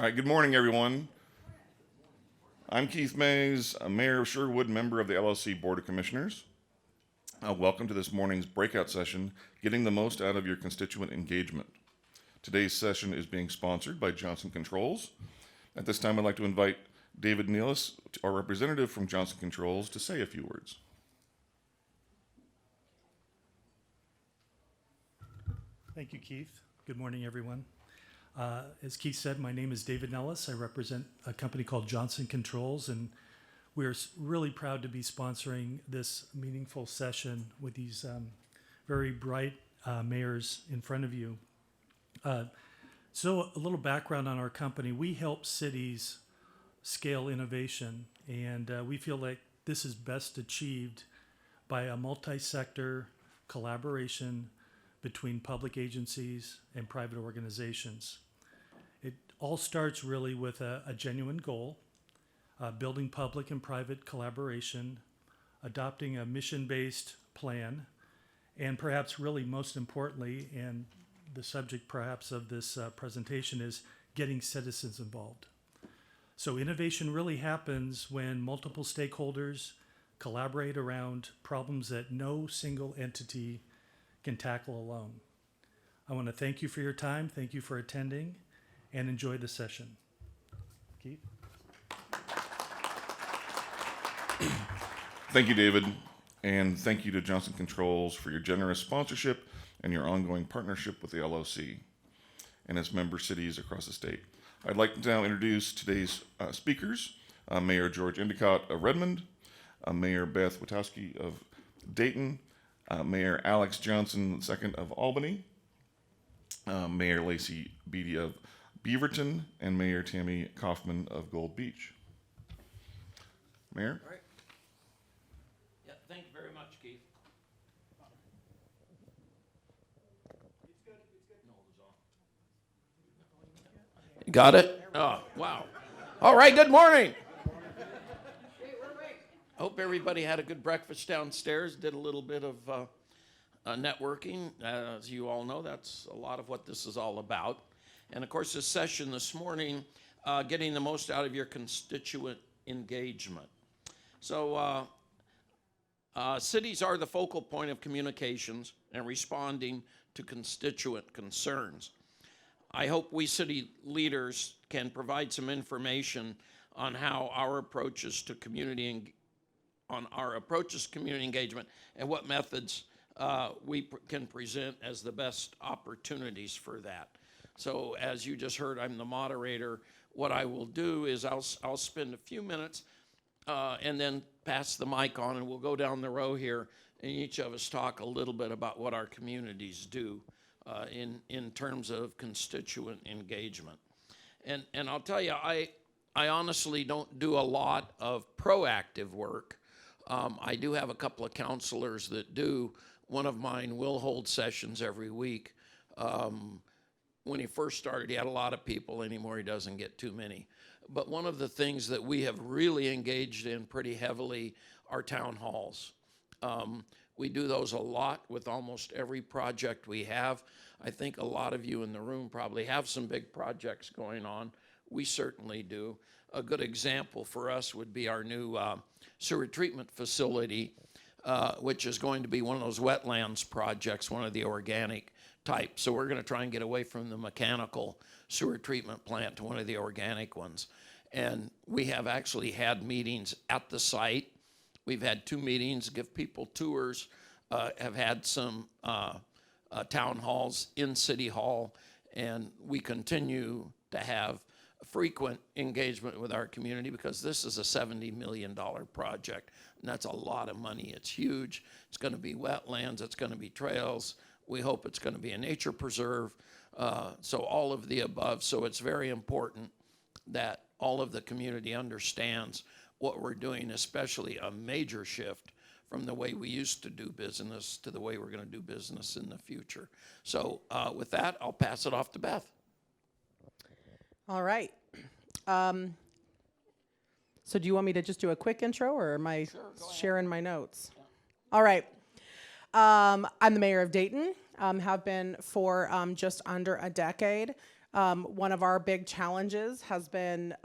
All right, good morning, everyone. I'm Keith Mays, a mayor of Sherwood, member of the LOC Board of Commissioners. Welcome to this morning's breakout session, Getting the Most Out of Your Constituent Engagement. Today's session is being sponsored by Johnson Controls. At this time, I'd like to invite David Nealis, our representative from Johnson Controls, to say a few words. Thank you, Keith. Good morning, everyone. As Keith said, my name is David Nellis. I represent a company called Johnson Controls, and we're really proud to be sponsoring this meaningful session with these very bright mayors in front of you. So a little background on our company. We help cities scale innovation, and we feel like this is best achieved by a multi-sector collaboration between public agencies and private organizations. It all starts really with a genuine goal, building public and private collaboration, adopting a mission-based plan, and perhaps really most importantly, and the subject perhaps of this presentation is getting citizens involved. So innovation really happens when multiple stakeholders collaborate around problems that no single entity can tackle alone. I want to thank you for your time, thank you for attending, and enjoy the session. Keith? Thank you, David, and thank you to Johnson Controls for your generous sponsorship and your ongoing partnership with the LOC and its member cities across the state. I'd like to now introduce today's speakers, Mayor George Endicott of Redmond, Mayor Beth Witowski of Dayton, Mayor Alex Johnson II of Albany, Mayor Lacey Beatty of Beaverton, and Mayor Tammy Kaufman of Gold Beach. Mayor? All right. Yeah, thank you very much, Keith. You got it? Oh, wow. All right, good morning. Hope everybody had a good breakfast downstairs, did a little bit of networking. As you all know, that's a lot of what this is all about. And of course, this session this morning, getting the most out of your constituent engagement. So cities are the focal point of communications and responding to constituent concerns. I hope we city leaders can provide some information on how our approaches to community engagement and what methods we can present as the best opportunities for that. So as you just heard, I'm the moderator. What I will do is I'll spend a few minutes and then pass the mic on, and we'll go down the row here, and each of us talk a little bit about what our communities do in terms of constituent engagement. And I'll tell you, I honestly don't do a lot of proactive work. I do have a couple of counselors that do. One of mine will hold sessions every week. When he first started, he had a lot of people. Anymore, he doesn't get too many. But one of the things that we have really engaged in pretty heavily are town halls. We do those a lot with almost every project we have. I think a lot of you in the room probably have some big projects going on. We certainly do. A good example for us would be our new sewer treatment facility, which is going to be one of those wetlands projects, one of the organic type. So we're going to try and get away from the mechanical sewer treatment plant to one of the organic ones. And we have actually had meetings at the site. We've had 2 meetings, give people tours, have had some town halls in City Hall, and we continue to have frequent engagement with our community because this is a $70 million project, and that's a lot of money. It's huge. It's going to be wetlands. It's going to be trails. We hope it's going to be a nature preserve. So all of the above. So it's very important that all of the community understands what we're doing, especially a major shift from the way we used to do business to the way we're going to do business in the future. So with that, I'll pass it off to Beth. All right. So do you want me to just do a quick intro, or am I sharing my notes? Yeah. All right. I'm the mayor of Dayton, have been for just under a decade. One of our big challenges has been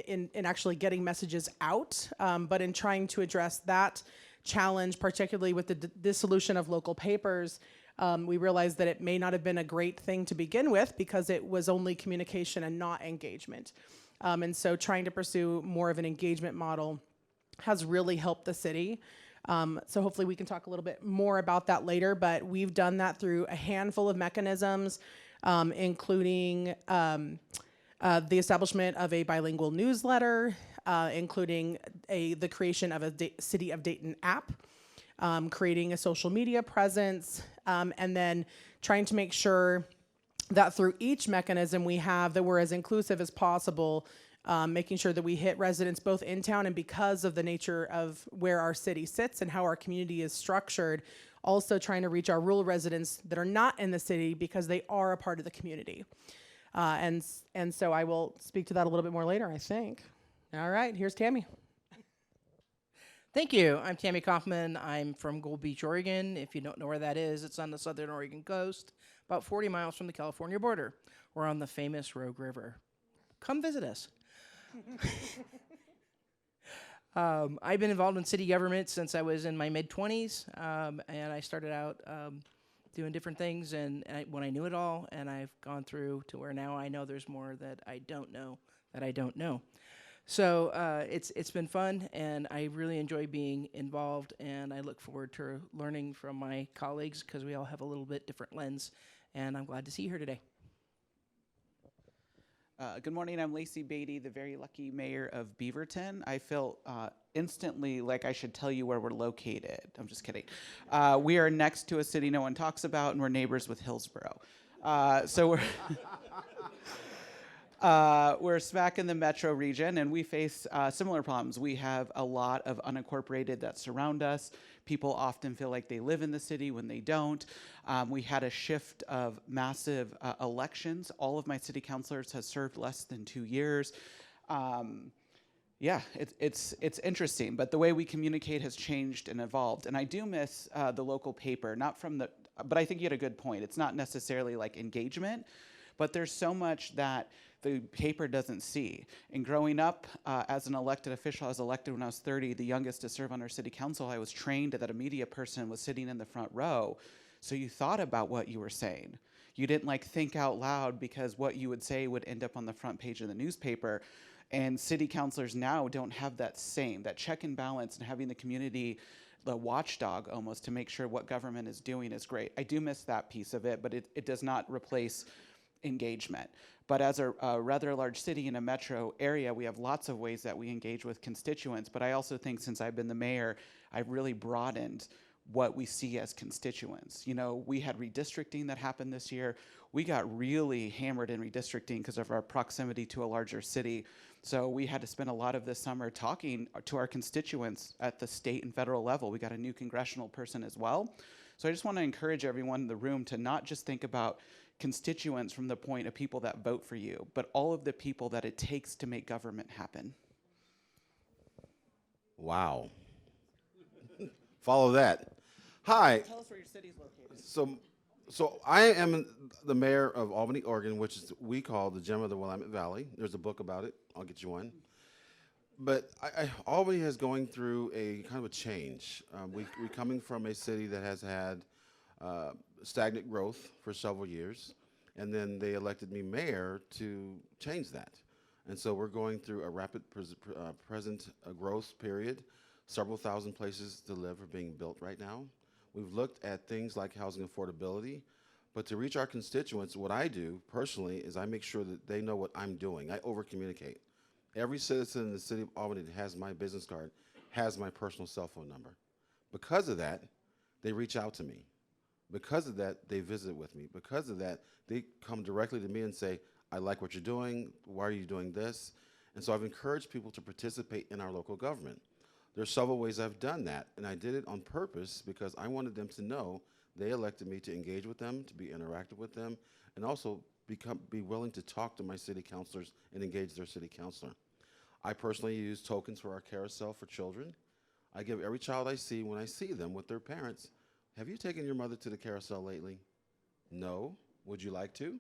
in actually getting messages out, but in trying to address that challenge, particularly with the dissolution of local papers, we realized that it may not have been a great thing to begin with because it was only communication and not engagement. And so trying to pursue more of an engagement model has really helped the city. So hopefully we can talk a little bit more about that later, but we've done that through a handful of mechanisms, including the establishment of a bilingual newsletter, including the creation of a City of Dayton app, creating a social media presence, and then trying to make sure that through each mechanism we have that we're as inclusive as possible, making sure that we hit residents both in town and because of the nature of where our city sits and how our community is structured, also trying to reach our rural residents that are not in the city because they are a part of the community. And so I will speak to that a little bit more later, I think. All right, here's Tammy. Thank you. I'm Tammy Kaufman. I'm from Gold Beach, Oregon. If you don't know where that is, it's on the southern Oregon coast, about 40 miles from the California border. We're on the famous Rogue River. Come visit us. I've been involved in city government since I was in my mid-20s, and I started out doing different things when I knew it all, and I've gone through to where now I know there's more that I don't know that I don't know. So it's been fun, and I really enjoy being involved, and I look forward to learning from my colleagues because we all have a little bit different lens, and I'm glad to see you here today. Good morning, I'm Lacey Beatty, the very lucky mayor of Beaverton. I feel instantly like I should tell you where we're located. I'm just kidding. We are next to a city no one talks about, and we're neighbors with Hillsborough. So we're smack in the metro region, and we face similar problems. We have a lot of unincorporated that surround us. People often feel like they live in the city when they don't. We had a shift of massive elections. All of my city councilors have served less than 2 years. Yeah, it's interesting, but the way we communicate has changed and evolved. And I do miss the local paper, but I think you had a good point. It's not necessarily like engagement, but there's so much that the paper doesn't see. And growing up as an elected official, I was elected when I was 30, the youngest to serve on our city council. I was trained that a media person was sitting in the front row. So you thought about what you were saying. You didn't like think out loud because what you would say would end up on the front page of the newspaper. And city councilors now don't have that check and balance, and having the community, the watchdog almost, to make sure what government is doing is great. I do miss that piece of it, but it does not replace engagement. But as a rather large city in a metro area, we have lots of ways that we engage with constituents. But I also think since I've been the mayor, I've really broadened what we see as constituents. You know, we had redistricting that happened this year. We got really hammered in redistricting because of our proximity to a larger city. So we had to spend a lot of this summer talking to our constituents at the state and federal level. We got a new congressional person as well. So I just want to encourage everyone in the room to not just think about constituents from the point of people that vote for you, but all of the people that it takes to make government happen. Wow. Follow that. Hi. Tell us where your city's located. So I am the mayor of Albany, Oregon, which is we call the gem of the Willamette Valley. There's a book about it. I'll get you one. But Albany is going through a kind of a change. We're coming from a city that has had stagnant growth for several years, and then they elected me mayor to change that. And so we're going through a rapid present growth period. Several thousand places to live are being built right now. We've looked at things like housing affordability, but to reach our constituents, what I do personally is I make sure that they know what I'm doing. I over-communicate. Every citizen in the city of Albany that has my business card has my personal cell phone number. Because of that, they reach out to me. Because of that, they visit with me. Because of that, they come directly to me and say, I like what you're doing. Why are you doing this? And so I've encouraged people to participate in our local government. There's several ways I've done that, and I did it on purpose because I wanted them to know they elected me to engage with them, to be interactive with them, and also be willing to talk to my city councilors and engage their city councilor. I personally use tokens for our carousel for children. I give every child I see, when I see them with their parents, have you taken your mother to the carousel lately? No. Would you like to?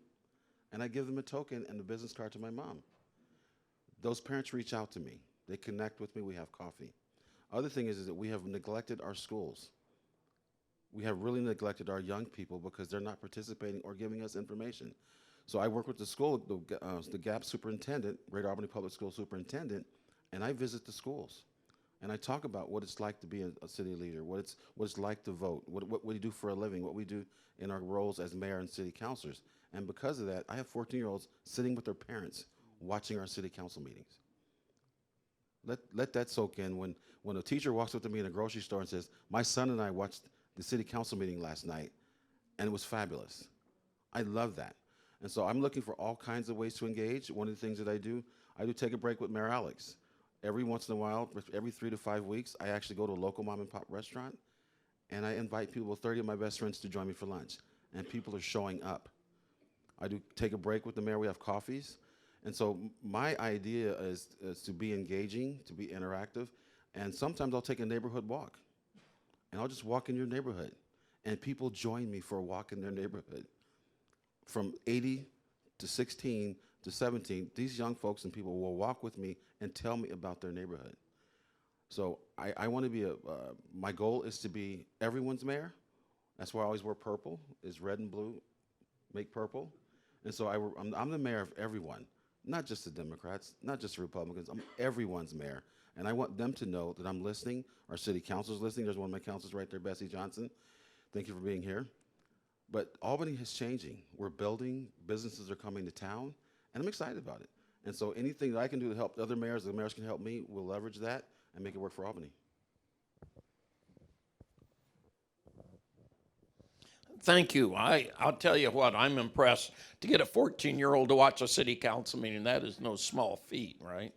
and I give them a token and a business card to my mom. Those parents reach out to me. They connect with me. We have coffee. Other thing is that we have neglected our schools. We have really neglected our young people because they're not participating or giving us information. So I work with the school, the GAP superintendent, Greater Albany Public School superintendent, and I visit the schools. And I talk about what it's like to be a city leader, what it's like to vote, what we do for a living, what we do in our roles as mayor and city councilors. And because of that, I have 14-year-olds sitting with their parents watching our city council meetings. Let that soak in. When a teacher walks up to me in a grocery store and says, my son and I watched the city council meeting last night, and it was fabulous. I love that. And so I'm looking for all kinds of ways to engage. One of the things that I do take a break with Mayor Alex. Every once in a while, every 3 to 5 weeks, I actually go to a local mom and pop restaurant, and I invite people, 30 of my best friends, to join me for lunch. And people are showing up. I do take a break with the mayor. We have coffees. And so my idea is to be engaging, to be interactive, and sometimes I'll take a neighborhood walk. And I'll just walk in your neighborhood, and people join me for a walk in their neighborhood. From 80 to 16 to 17, these young folks and people will walk with me and tell me about their neighborhood. So I want to be my goal is to be everyone's mayor. That's why I always wear purple, is red and blue make purple. And so I'm the mayor of everyone, not just the Democrats, not just the Republicans. I'm everyone's mayor. And I want them to know that I'm listening. Our city council's listening. There's one of my councilors right there, Bessie Johnson. Thank you for being here. But Albany is changing. We're building. Businesses are coming to town. And I'm excited about it. And so anything that I can do to help other mayors, the mayors can help me, we'll leverage that and make it work for Albany. Thank you. I'll tell you what, I'm impressed. To get a 14-year-old to watch a city council meeting, that is no small feat, right?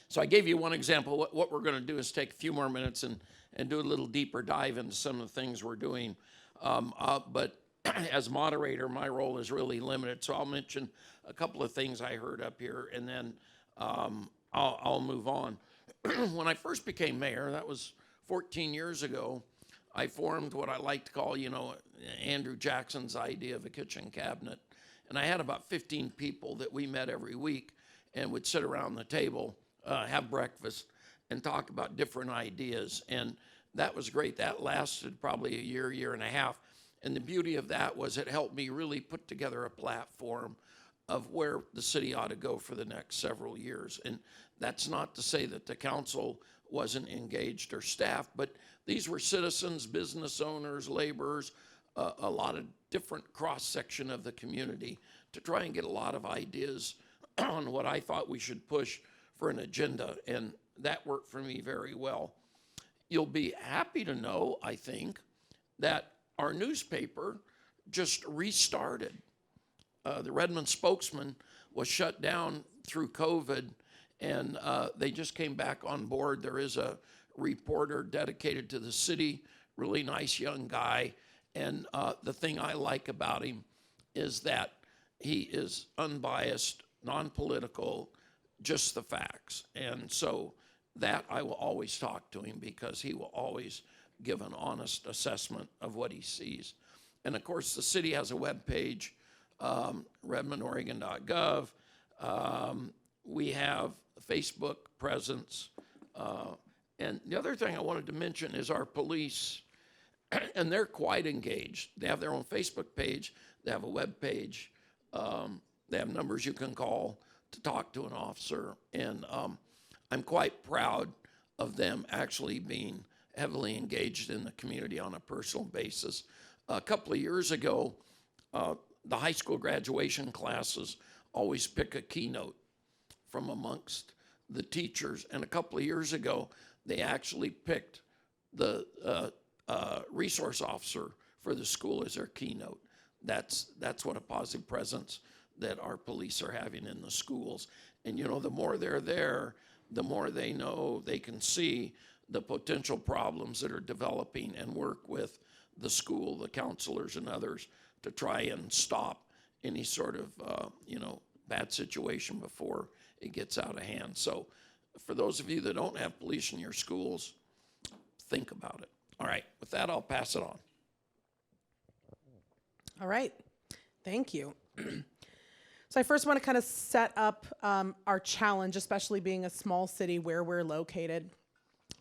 So I gave you one example. What we're going to do is take a few more minutes and do a little deeper dive into some of the things we're doing. But as moderator, my role is really limited, so I'll mention a couple of things I heard up here, and then I'll move on. When I first became mayor, that was 14 years ago, I formed what I like to call, Andrew Jackson's idea of a kitchen cabinet. And I had about 15 people that we met every week and would sit around the table, have breakfast, and talk about different ideas. And that was great. That lasted probably a year and a half. And the beauty of that was it helped me really put together a platform of where the city ought to go for the next several years. And that's not to say that the council wasn't engaged or staffed, but these were citizens, business owners, laborers, a lot of different cross-section of the community to try and get a lot of ideas on what I thought we should push for an agenda, and that worked for me very well. You'll be happy to know, I think, that our newspaper just restarted. The Redmond Spokesman was shut down through COVID, and they just came back on board. There is a reporter dedicated to the city, really nice young guy, and the thing I like about him is that he is unbiased, non-political, just the facts. And so that I will always talk to him because he will always give an honest assessment of what he sees. And of course, the city has a webpage, redmondoregon.gov. We have a Facebook presence. And the other thing I wanted to mention is our police, and they're quite engaged. They have their own Facebook page. They have a web page. They have numbers you can call to talk to an officer. And I'm quite proud of them actually being heavily engaged in the community on a personal basis. A couple of years ago, the high school graduation classes always pick a keynote from amongst the teachers. And a couple of years ago, they actually picked the resource officer for the school as their keynote. That's what a positive presence that our police are having in the schools. And the more they're there, the more they know, they can see the potential problems that are developing and work with the school, the counselors and others to try and stop any sort of, bad situation before it gets out of hand. So for those of you that don't have police in your schools, think about it. All right, with that, I'll pass it on. All right. Thank you. So I first want to kind of set up our challenge, especially being a small city where we're located.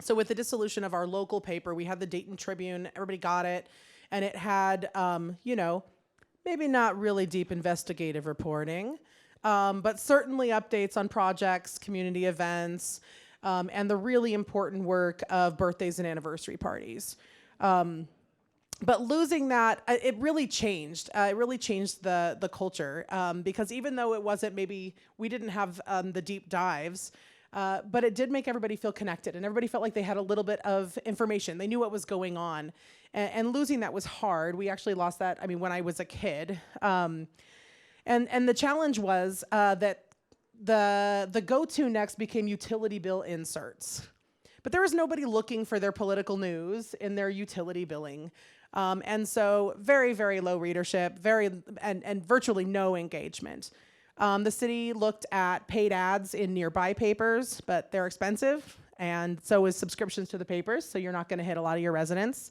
So with the dissolution of our local paper, we had the Dayton Tribune, everybody got it, and it had, maybe not really deep investigative reporting, but certainly updates on projects, community events, and the really important work of birthdays and anniversary parties. But losing that, it really changed. It really changed the culture because even though it wasn't maybe, we didn't have the deep dives, but it did make everybody feel connected and everybody felt like they had a little bit of information. They knew what was going on. And losing that was hard. We actually lost that, when I was a kid. And the challenge was that the go-to next became utility bill inserts. But there was nobody looking for their political news in their utility billing. And so very, very low readership, and virtually no engagement. The city looked at paid ads in nearby papers, but they're expensive, and so is subscriptions to the papers, so you're not going to hit a lot of your residents.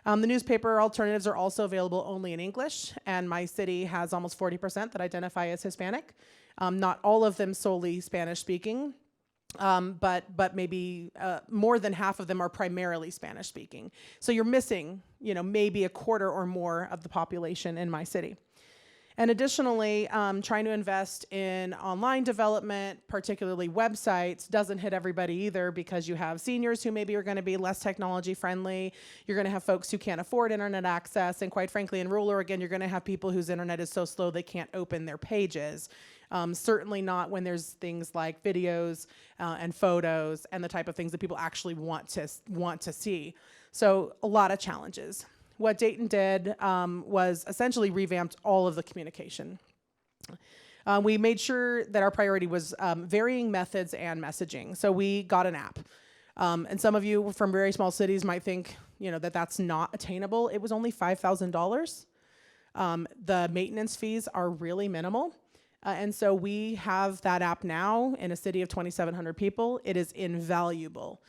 The newspaper alternatives are also available only in English, and my city has almost 40% that identify as Hispanic. Not all of them solely Spanish-speaking. But maybe more than half of them are primarily Spanish speaking. So you're missing, maybe a quarter or more of the population in my city. And additionally, trying to invest in online development, particularly websites, doesn't hit everybody either because you have seniors who maybe are going to be less technology friendly. You're going to have folks who can't afford internet access. And quite frankly, in rural Oregon, you're going to have people whose internet is so slow they can't open their pages. Certainly not when there's things like videos and photos and the type of things that people actually want to see. So a lot of challenges. What Dayton did was essentially revamped all of the communication. We made sure that our priority was varying methods and messaging. So we got an app. And some of you from very small cities might think, that that's not attainable. It was only $5,000. The maintenance fees are really minimal. And so we have that app now in a city of 2,700 people. It is invaluable.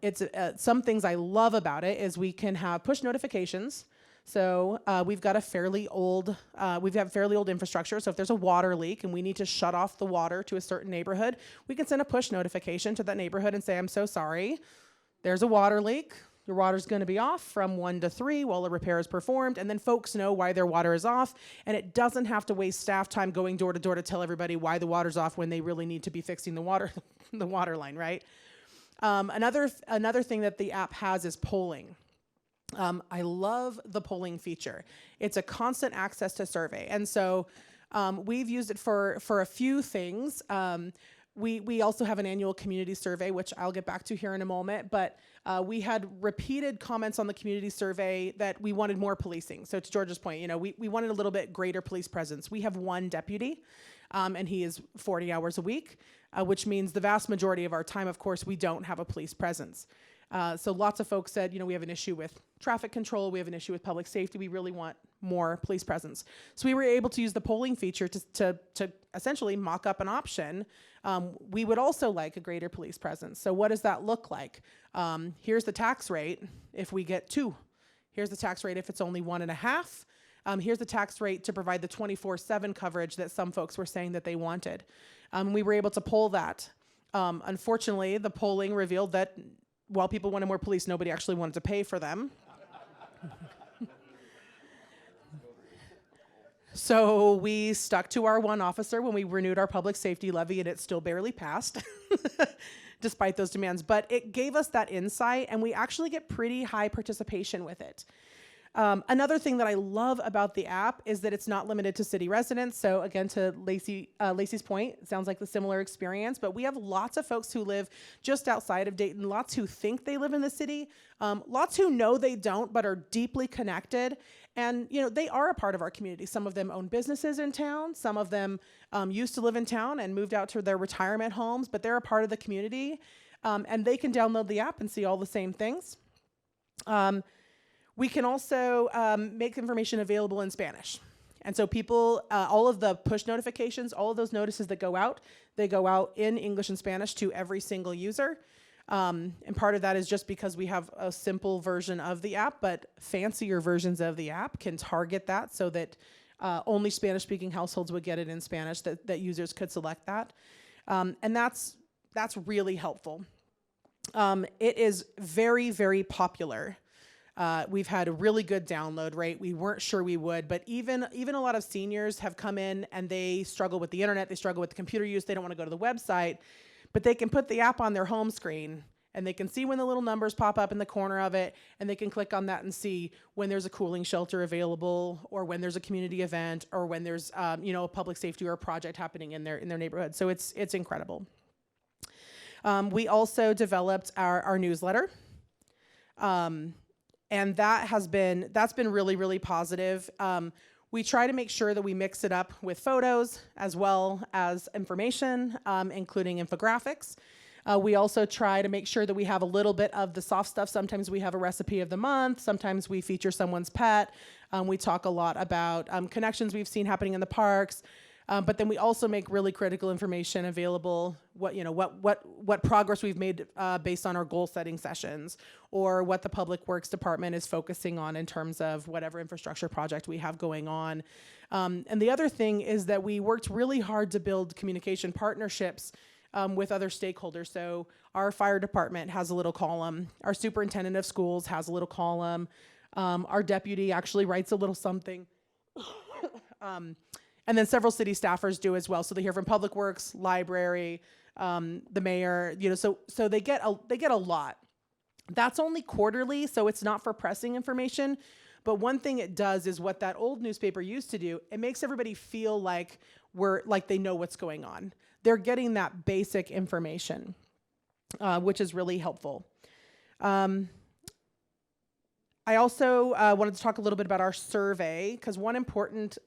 It's some things I love about it is we can have push notifications. So we've got fairly old infrastructure. So if there's a water leak and we need to shut off the water to a certain neighborhood, we can send a push notification to that neighborhood and say, I'm so sorry, there's a water leak. Your water's going to be off from 1 to 3 while the repair is performed, and then folks know why their water is off, and it doesn't have to waste staff time going door to door to tell everybody why the water's off when they really need to be fixing the water line, right? Another thing that the app has is polling. I love the polling feature. It's a constant access to survey, and so we've used it for a few things. We also have an annual community survey, which I'll get back to here in a moment, but we had repeated comments on the community survey that we wanted more policing. So to George's point, we wanted a little bit greater police presence. We have one deputy, and he is 40 hours a week, which means the vast majority of our time, of course, we don't have a police presence. So lots of folks said, we have an issue with traffic control, we have an issue with public safety, we really want more police presence. So we were able to use the polling feature to essentially mock up an option. We would also like a greater police presence. So what does that look like? Here's the tax rate if we get 2. Here's the tax rate if it's only 1.5. Here's the tax rate to provide the 24/7 coverage that some folks were saying that they wanted. We were able to poll that. Unfortunately, the polling revealed that while people wanted more police, nobody actually wanted to pay for them. So we stuck to our one officer when we renewed our public safety levy, and it still barely passed, despite those demands. But it gave us that insight, and we actually get pretty high participation with it. Another thing that I love about the app is that it's not limited to city residents. So again, to Lacey's point, it sounds like a similar experience, but we have lots of folks who live just outside of Dayton, lots who think they live in the city, lots who know they don't, but are deeply connected. And, they are a part of our community. Some of them own businesses in town. Some of them used to live in town and moved out to their retirement homes, but they're a part of the community. And they can download the app and see all the same things. We can also make information available in Spanish. And so people, all of the push notifications, all of those notices that go out, they go out in English and Spanish to every single user. And part of that is just because we have a simple version of the app, but fancier versions of the app can target that so that Only Spanish-speaking households would get it in Spanish, that users could select that. And that's really helpful. It is very, very popular. We've had a really good download rate. We weren't sure we would, but even a lot of seniors have come in and they struggle with the internet, they struggle with the computer use, they don't want to go to the website, but they can put the app on their home screen and they can see when the little numbers pop up in the corner of it, and they can click on that and see when there's a cooling shelter available, or when there's a community event, or when there's a public safety or a project happening in their neighborhood. So it's incredible. We also developed our newsletter. And that's been really, really positive. We try to make sure that we mix it up with photos as well as information, including infographics. We also try to make sure that we have a little bit of the soft stuff. Sometimes we have a recipe of the month. Sometimes we feature someone's pet. We talk a lot about connections we've seen happening in the parks. But then we also make really critical information available, what progress we've made based on our goal setting sessions, or what the Public Works Department is focusing on in terms of whatever infrastructure project we have going on. And the other thing is that we worked really hard to build communication partnerships with other stakeholders. So our fire department has a little column. Our superintendent of schools has a little column. Our deputy actually writes a little something. And then several city staffers do as well. So they hear from Public Works, library, the mayor, so they get a lot. That's only quarterly, so it's not for pressing information. But one thing it does is what that old newspaper used to do, it makes everybody feel like they know what's going on. They're getting that basic information, which is really helpful. I also wanted to talk a little bit about our survey, because one important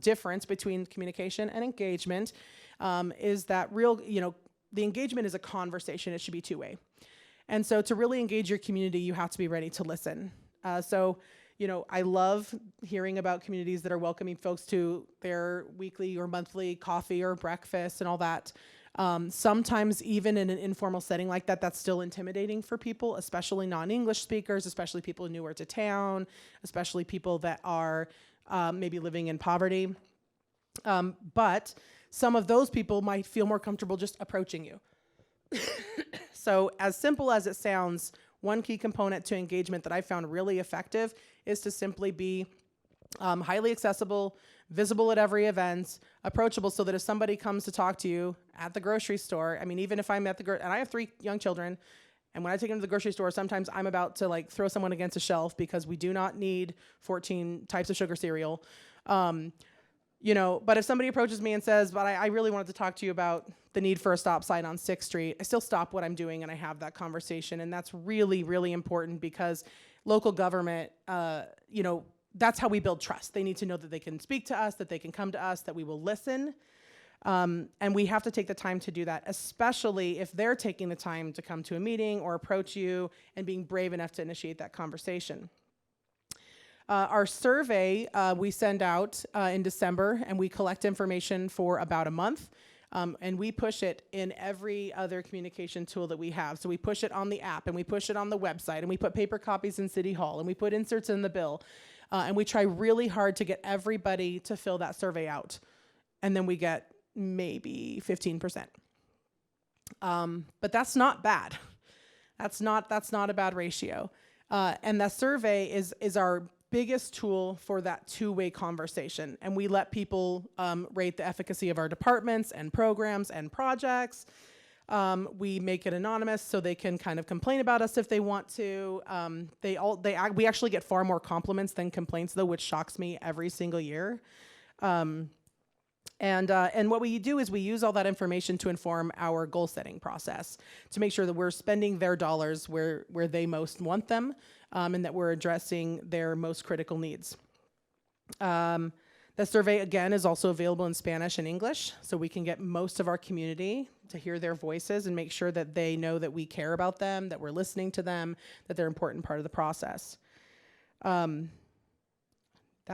difference between communication and engagement is that the engagement is a conversation. It should be two-way. And so to really engage your community, you have to be ready to listen. I love hearing about communities that are welcoming folks to their weekly or monthly coffee or breakfast and all that. Sometimes even in an informal setting like that, that's still intimidating for people, especially non-English speakers, especially people newer to town, especially people that are maybe living in poverty. But some of those people might feel more comfortable just approaching you. So as simple as it sounds, one key component to engagement that I found really effective is to simply be highly accessible, visible at every event, approachable, so that if somebody comes to talk to you at the grocery store, even if I'm at and I have 3 young children, and when I take them to the grocery store, sometimes I'm about to throw someone against a shelf because we do not need 14 types of sugar cereal. But if somebody approaches me and says, but I really wanted to talk to you about the need for a stop sign on 6th Street, I still stop what I'm doing and I have that conversation. And that's really, really important, because local government, that's how we build trust. They need to know that they can speak to us, that they can come to us, that we will listen. And we have to take the time to do that, especially if they're taking the time to come to a meeting or approach you and being brave enough to initiate that conversation. Our survey we send out in December, and we collect information for about a month. And we push it in every other communication tool that we have. So we push it on the app, and we push it on the website, and we put paper copies in City Hall, and we put inserts in the bill. And we try really hard to get everybody to fill that survey out. And then we get maybe 15%. But that's not bad. That's not a bad ratio. And that survey is our biggest tool for that two-way conversation. And we let people rate the efficacy of our departments and programs and projects. We make it anonymous so they can kind of complain about us if they want to. We actually get far more compliments than complaints, though, which shocks me every single year. And what we do is we use all that information to inform our goal setting process, to make sure that we're spending their dollars where they most want them, and that we're addressing their most critical needs. The survey, again, is also available in Spanish and English, so we can get most of our community to hear their voices and make sure that they know that we care about them, that we're listening to them, that they're an important part of the process. That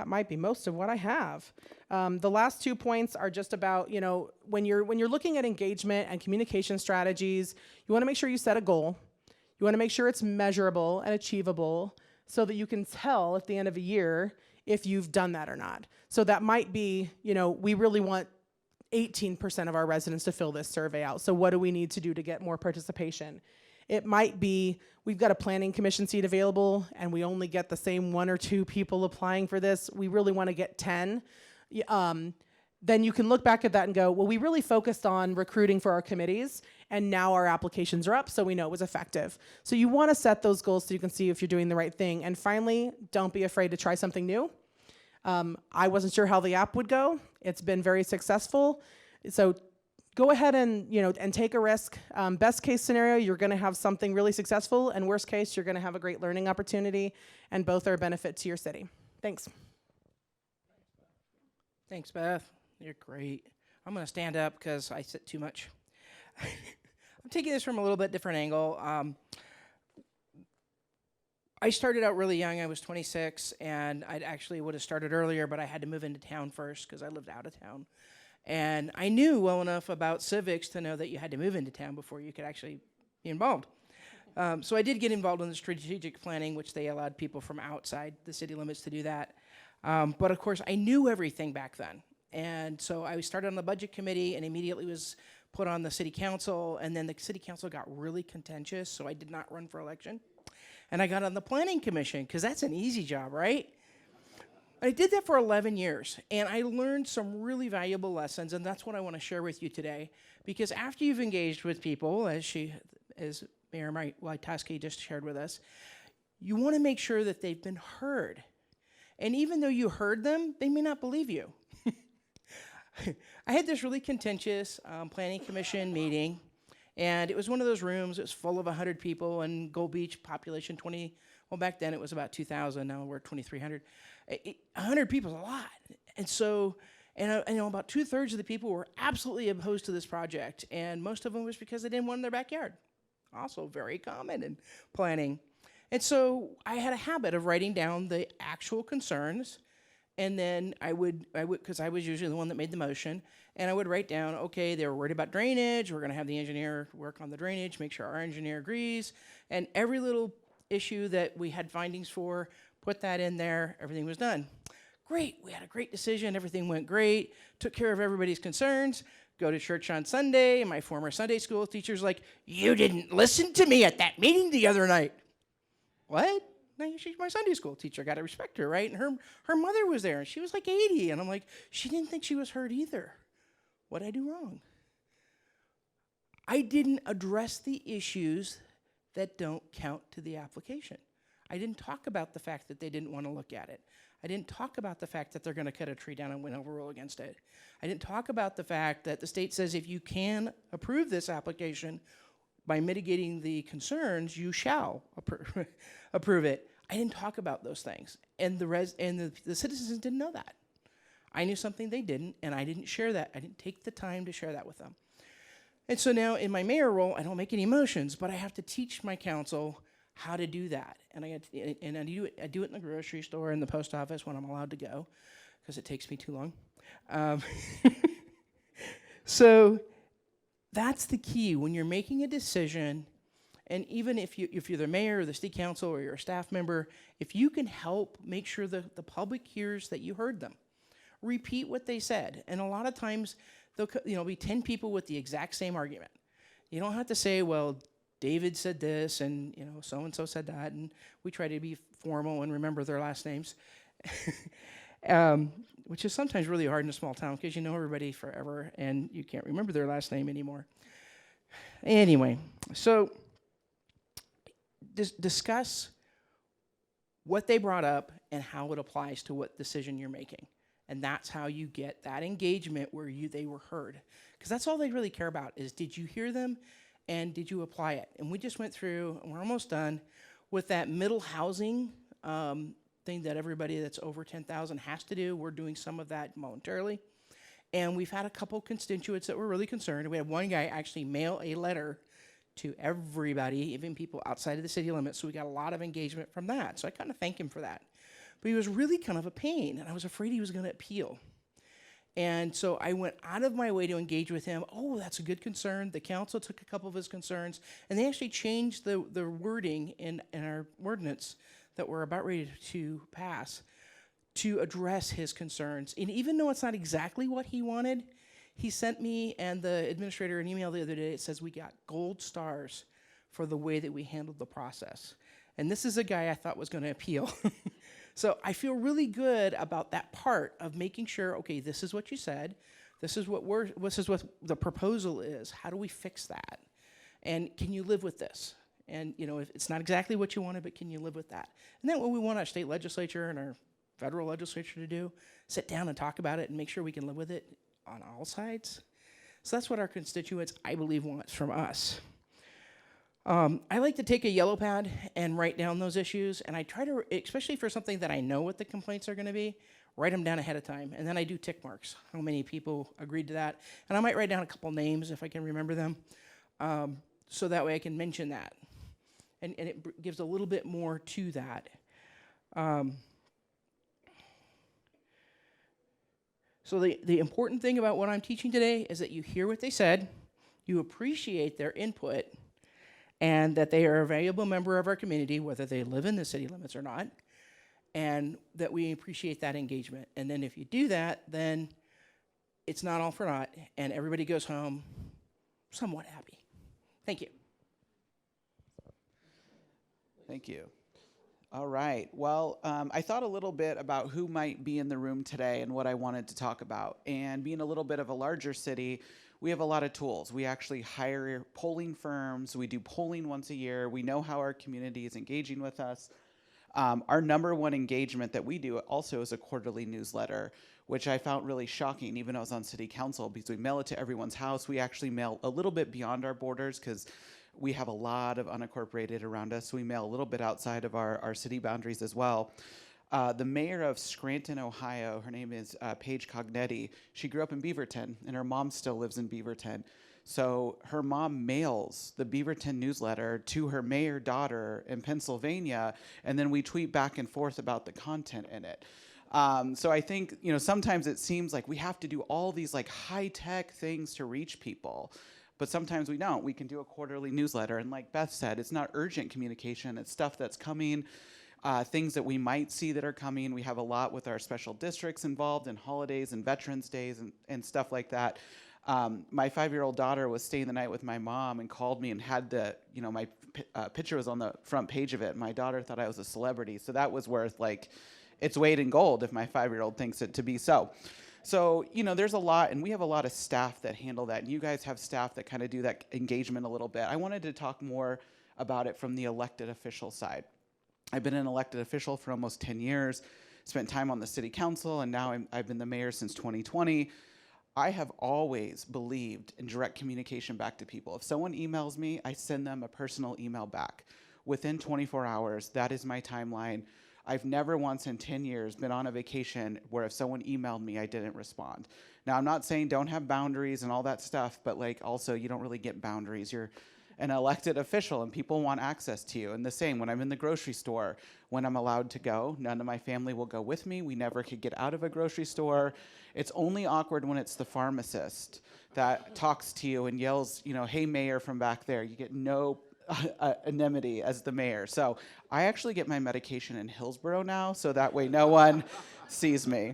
might be most of what I have. The last 2 points are just about, when you're looking at engagement and communication strategies, you want to make sure you set a goal. You want to make sure it's measurable and achievable, so that you can tell at the end of a year if you've done that or not. So that might be, we really want 18% of our residents to fill this survey out. So what do we need to do to get more participation? It might be we've got a planning commission seat available and we only get the same 1 or 2 people applying for this. We really want to get 10. Then you can look back at that and go, well, we really focused on recruiting for our committees and now our applications are up, so we know it was effective. So you want to set those goals so you can see if you're doing the right thing. And finally, don't be afraid to try something new. I wasn't sure how the app would go. It's been very successful. So go ahead and, and take a risk. Best case scenario, you're going to have something really successful, and worst case, you're going to have a great learning opportunity, and both are a benefit to your city. Thanks. Thanks, Beth. You're great. I'm going to stand up because I sit too much. I'm taking this from a little bit different angle. I started out really young. I was 26, and I actually would have started earlier, but I had to move into town first because I lived out of town. And I knew well enough about civics to know that you had to move into town before you could actually be involved. So I did get involved in the strategic planning, which they allowed people from outside the city limits to do that. But of course, I knew everything back then. And so I started on the budget committee and immediately was put on the city council. And then the city council got really contentious, so I did not run for election. And I got on the planning commission because that's an easy job, right? I did that for 11 years, and I learned some really valuable lessons, and that's what I want to share with you today. Because after you've engaged with people, as Mayor Wojtowski just shared with us, you want to make sure that they've been heard. And even though you heard them, they may not believe you. I had this really contentious planning commission meeting, and it was one of those rooms. It was full of 100 people, and Gold Beach population 20. Well, back then it was about 2,000. Now we're 2,300. 100 people is a lot, and so, about 2/3 of the people were absolutely opposed to this project, and most of them was because they didn't want it in their backyard. Also very common in planning, and so I had a habit of writing down the actual concerns. And then I would, because I was usually the one that made the motion, and I would write down, okay, they were worried about drainage. We're going to have the engineer work on the drainage, make sure our engineer agrees. And every little issue that we had findings for, put that in there. Everything was done. Great. We had a great decision. Everything went great. Took care of everybody's concerns. Go to church on Sunday, and my former Sunday school teacher's like, you didn't listen to me at that meeting the other night. What? No, she's my Sunday school teacher. Got to respect her, right? And her mother was there, and she was like 80. And I'm like, she didn't think she was heard either. What did I do wrong? I didn't address the issues that don't count to the application. I didn't talk about the fact that they didn't want to look at it. I didn't talk about the fact that they're going to cut a tree down and win overrule against it. I didn't talk about the fact that the state says if you can approve this application by mitigating the concerns, you shall approve it. I didn't talk about those things, and the citizens didn't know that. I knew something they didn't, and I didn't share that. I didn't take the time to share that with them. And so now in my mayor role, I don't make any motions, but I have to teach my council how to do that. And I do it in the grocery store and the post office when I'm allowed to go, because it takes me too long. So that's the key when you're making a decision. And even if you're the mayor or the city council or you're a staff member, if you can help make sure the public hears that you heard them, repeat what they said. And a lot of times there'll be 10 people with the exact same argument. You don't have to say, well, David said this and so-and-so said that, and we try to be formal and remember their last names, which is sometimes really hard in a small town because you know everybody forever and you can't remember their last name anymore. Anyway, so discuss what they brought up and how it applies to what decision you're making. And that's how you get that engagement where they were heard. Because that's all they really care about is, did you hear them and did you apply it? And we just went through, and we're almost done, with that middle housing thing that everybody that's over 10,000 has to do. We're doing some of that voluntarily. And we've had a couple constituents that were really concerned. We had one guy actually mail a letter to everybody, even people outside of the city limits, so we got a lot of engagement from that. So I kind of thank him for that. But he was really kind of a pain, and I was afraid he was going to appeal. And so I went out of my way to engage with him. Oh, that's a good concern. The council took a couple of his concerns, and they actually changed the wording in our ordinance that we're about ready to pass to address his concerns. And even though it's not exactly what he wanted, he sent me and the administrator an email the other day that says we got gold stars for the way that we handled the process. And this is a guy I thought was going to appeal. So I feel really good about that part of making sure, okay, this is what you said. This is what the proposal is. How do we fix that? And can you live with this? And if it's not exactly what you wanted, but can you live with that? And then what we want our state legislature and our federal legislature to do, sit down and talk about it and make sure we can live with it on all sides. So that's what our constituents, I believe, wants from us. I like to take a yellow pad and write down those issues, and I try to, especially for something that I know what the complaints are going to be, write them down ahead of time, and then I do tick marks, how many people agreed to that. And I might write down a couple names if I can remember them, so that way I can mention that. And it gives a little bit more to that. So the important thing about what I'm teaching today is that you hear what they said, you appreciate their input, and that they are a valuable member of our community, whether they live in the city limits or not, and that we appreciate that engagement. And then if you do that, then it's not all for naught, and everybody goes home somewhat happy. Thank you. Thank you. All right. Well, I thought a little bit about who might be in the room today and what I wanted to talk about. And being a little bit of a larger city, we have a lot of tools. We actually hire polling firms. We do polling once a year. We know how our community is engaging with us. Our number one engagement that we do also is a quarterly newsletter, which I found really shocking, even though I was on city council, because we mail it to everyone's house. We actually mail a little bit beyond our borders because we have a lot of unincorporated around us. So we mail a little bit outside of our city boundaries as well. The mayor of Scranton, Ohio, her name is Paige Cognetti. She grew up in Beaverton, and her mom still lives in Beaverton. So her mom mails the Beaverton newsletter to her mayor daughter in Pennsylvania, and then we tweet back and forth about the content in it. So I think, sometimes it seems like we have to do all these like high-tech things to reach people, but sometimes we don't. We can do a quarterly newsletter, and like Beth said, it's not urgent communication. It's stuff that's coming, things that we might see that are coming. We have a lot with our special districts involved, and holidays and Veterans Days and stuff like that. My 5-year-old daughter was staying the night with my mom and called me and had my picture was on the front page of it. My daughter thought I was a celebrity, so that was worth its weight in gold if my 5-year-old thinks it to be so. So, there's a lot, and we have a lot of staff that handle that, and you guys have staff that kind of do that engagement a little bit. I wanted to talk more about it from the elected official side. I've been an elected official for almost 10 years, spent time on the city council, and now I've been the mayor since 2020. I have always believed in direct communication back to people. If someone emails me, I send them a personal email back. Within 24 hours, that is my timeline. I've never once in 10 years been on a vacation where if someone emailed me, I didn't respond. Now, I'm not saying don't have boundaries and all that stuff, but also you don't really get boundaries. You're an elected official and people want access to you. And the same when I'm in the grocery store, when I'm allowed to go, none of my family will go with me. We never could get out of a grocery store. It's only awkward when it's the pharmacist that talks to you and yells, hey, mayor, from back there. You get no anonymity as the mayor. So I actually get my medication in Hillsborough now, so that way no one sees me.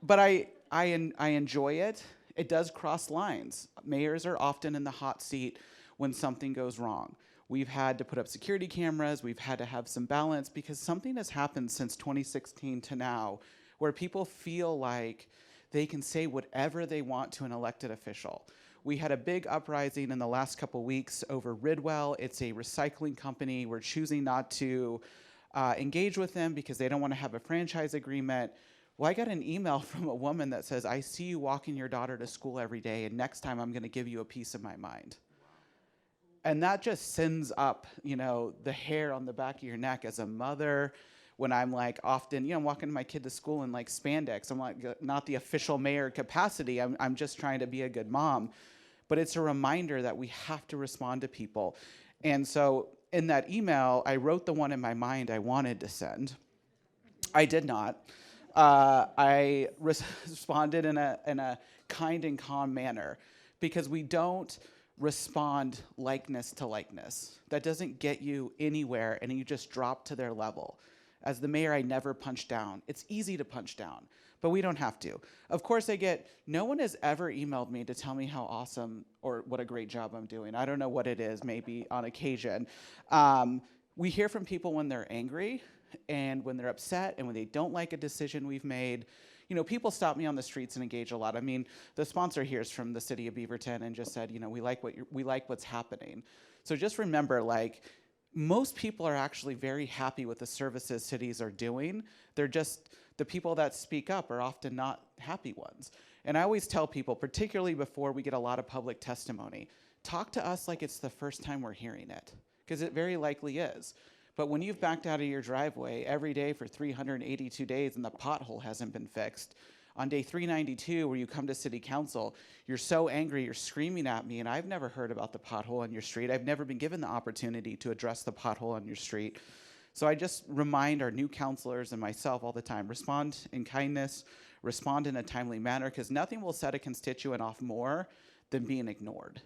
But I enjoy it. It does cross lines. Mayors are often in the hot seat when something goes wrong. We've had to put up security cameras. We've had to have some balance because something has happened since 2016 to now where people feel like they can say whatever they want to an elected official. We had a big uprising in the last couple weeks over Ridwell. It's a recycling company. We're choosing not to engage with them because they don't want to have a franchise agreement. Well, I got an email from a woman that says, I see you walking your daughter to school every day, and next time I'm going to give you a piece of my mind. And that just sends up, the hair on the back of your neck as a mother. When I'm often, I'm walking my kid to school in spandex. I'm not the official mayor capacity. I'm just trying to be a good mom. But it's a reminder that we have to respond to people. And so in that email, I wrote the one in my mind I wanted to send. I did not. I responded in a kind and calm manner because we don't respond likeness to likeness. That doesn't get you anywhere, and you just drop to their level. As the mayor, I never punch down. It's easy to punch down, but we don't have to. Of course, no one has ever emailed me to tell me how awesome or what a great job I'm doing. I don't know what it is, maybe on occasion. We hear from people when they're angry and when they're upset and when they don't like a decision we've made. You know, people stop me on the streets and engage a lot. I mean, the sponsor here is from the city of Beaverton and just said, you know, we like what's happening. So just remember, like, most people are actually very happy with the services cities are doing. They're just, the people that speak up are often not happy ones. And I always tell people, particularly before we get a lot of public testimony, talk to us like it's the first time we're hearing it, because it very likely is. But when you've backed out of your driveway every day for 382 days and the pothole hasn't been fixed, on day 392 where you come to city council, you're so angry, you're screaming at me, and I've never heard about the pothole on your street. I've never been given the opportunity to address the pothole on your street. So I just remind our new councilors and myself all the time, respond in kindness, respond in a timely manner, because nothing will set a constituent off more than being ignored.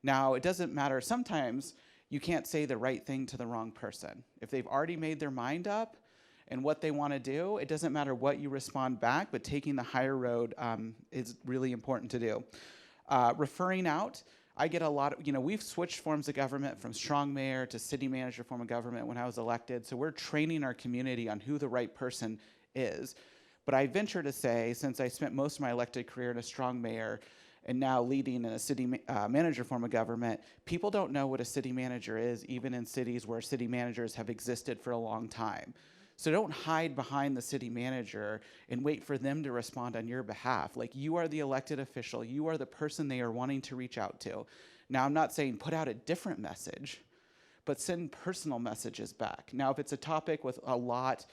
Now, it doesn't matter. Sometimes you can't say the right thing to the wrong person. If they've already made their mind up and what they want to do, it doesn't matter what you respond back, but taking the higher road is really important to do. Referring out, I get a lot of, you know, we've switched forms of government from strong mayor to city manager form of government when I was elected, so we're training our community on who the right person is. But I venture to say, since I spent most of my elected career in a strong mayor and now leading in a city manager form of government, people don't know what a city manager is, even in cities where city managers have existed for a long time. So don't hide behind the city manager and wait for them to respond on your behalf. Like, you are the elected official. You are the person they are wanting to reach out to. Now, I'm not saying put out a different message, but send personal messages back. Now, if it's a topic with a lot,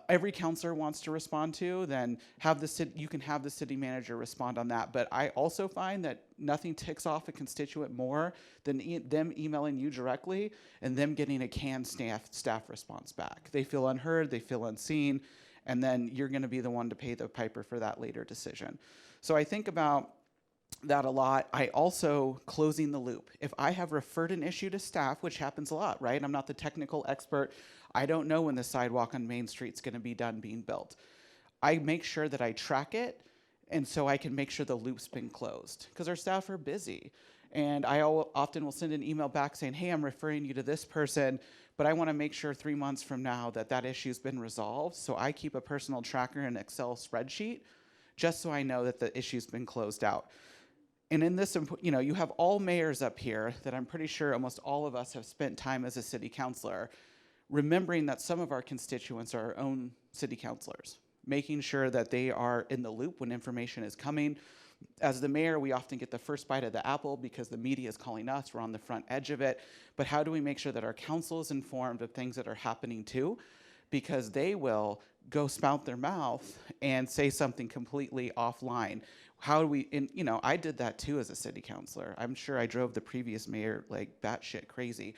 every councilor wants to respond to, then you can have the city manager respond on that. But I also find that nothing ticks off a constituent more than them emailing you directly and them getting a canned staff response back. They feel unheard, they feel unseen, and then you're going to be the one to pay the piper for that later decision. So I think about that a lot. I also, closing the loop. If I have referred an issue to staff, which happens a lot, right? I'm not the technical expert. I don't know when the sidewalk on Main Street is going to be done being built. I make sure that I track it, and so I can make sure the loop's been closed, because our staff are busy. And I often will send an email back saying, hey, I'm referring you to this person, but I want to make sure 3 months from now that issue's been resolved. So I keep a personal tracker in an Excel spreadsheet just so I know that the issue's been closed out. And in this, you know, you have all mayors up here that I'm pretty sure almost all of us have spent time as a city councilor, remembering that some of our constituents are our own city councilors, making sure that they are in the loop when information is coming. As the mayor, we often get the first bite of the apple because the media is calling us, we're on the front edge of it. But how do we make sure that our council is informed of things that are happening too? Because they will go spout their mouth and say something completely offline. How do we, and you know, I did that too as a city councilor. I'm sure I drove the previous mayor like batshit crazy.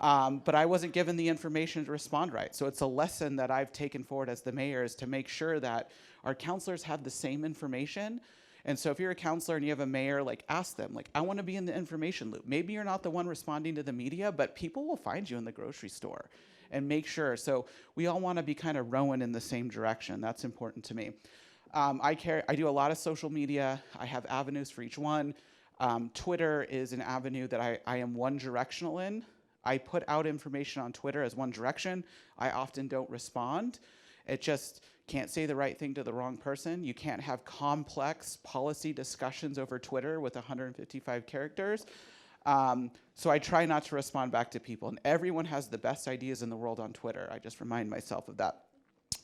But I wasn't given the information to respond right. So it's a lesson that I've taken forward as the mayor, is to make sure that our councilors have the same information. And so if you're a councilor and you have a mayor, like, ask them, like, I want to be in the information loop. Maybe you're not the one responding to the media, but people will find you in the grocery store, and make sure. So we all want to be kind of rowing in the same direction. That's important to me. I do a lot of social media. I have avenues for each one. Twitter is an avenue that I am one directional in. I put out information on Twitter as one direction. I often don't respond. It just can't say the right thing to the wrong person. You can't have complex policy discussions over Twitter with 155 characters. So I try not to respond back to people. And everyone has the best ideas in the world on Twitter. I just remind myself of that.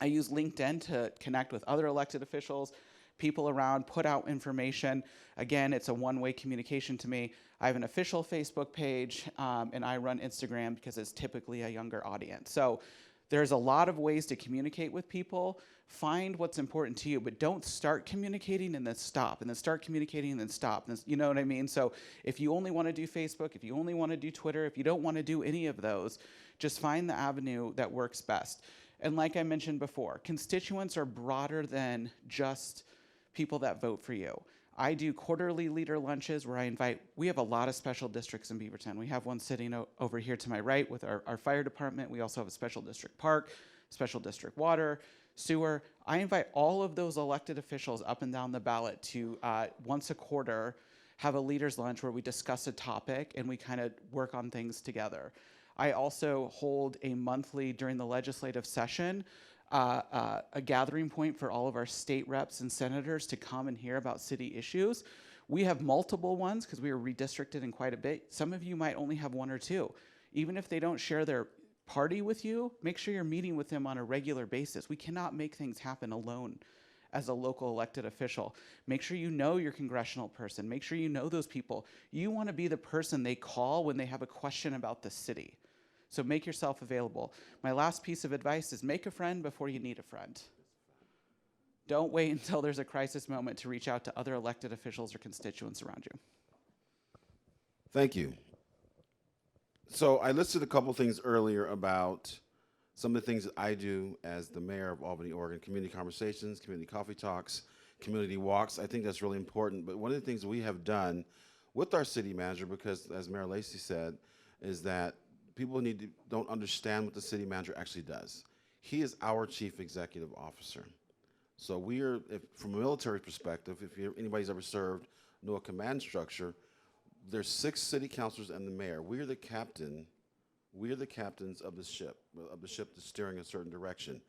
I use LinkedIn to connect with other elected officials, people around, put out information. Again, it's a one-way communication to me. I have an official Facebook page, and I run Instagram because it's typically a younger audience. So there's a lot of ways to communicate with people. Find what's important to you, but don't start communicating and then stop, and then start communicating and then stop. You know what I mean? So if you only want to do Facebook, if you only want to do Twitter, if you don't want to do any of those, just find the avenue that works best. And like I mentioned before, constituents are broader than just people that vote for you. I do quarterly leader lunches where we have a lot of special districts in Beaverton. We have one sitting over here to my right with our fire department. We also have a special district park, special district water, sewer. I invite all of those elected officials up and down the ballot to once a quarter have a leaders lunch where we discuss a topic and we kind of work on things together. I also hold a monthly, during the legislative session, a gathering point for all of our state reps and senators to come and hear about city issues. We have multiple ones because we are redistricted in quite a bit. Some of you might only have one or two. Even if they don't share their party with you, make sure you're meeting with them on a regular basis. We cannot make things happen alone as a local elected official. Make sure you know your congressional person. Make sure you know those people. You want to be the person they call when they have a question about the city. So make yourself available. My last piece of advice is make a friend before you need a friend. Don't wait until there's a crisis moment to reach out to other elected officials or constituents around you. Thank you. So I listed a couple things earlier about some of the things that I do as the mayor of Albany, Oregon: community conversations, community coffee talks, community walks. I think that's really important. But one of the things we have done with our city manager, because as Mayor Lacey said, is that people don't understand what the city manager actually does. He is our chief executive officer. So we are, from a military perspective, if anybody's ever served, know a command structure, there's 6 city councilors and the mayor. We are the captain. We are the captains of the ship that's steering a certain direction.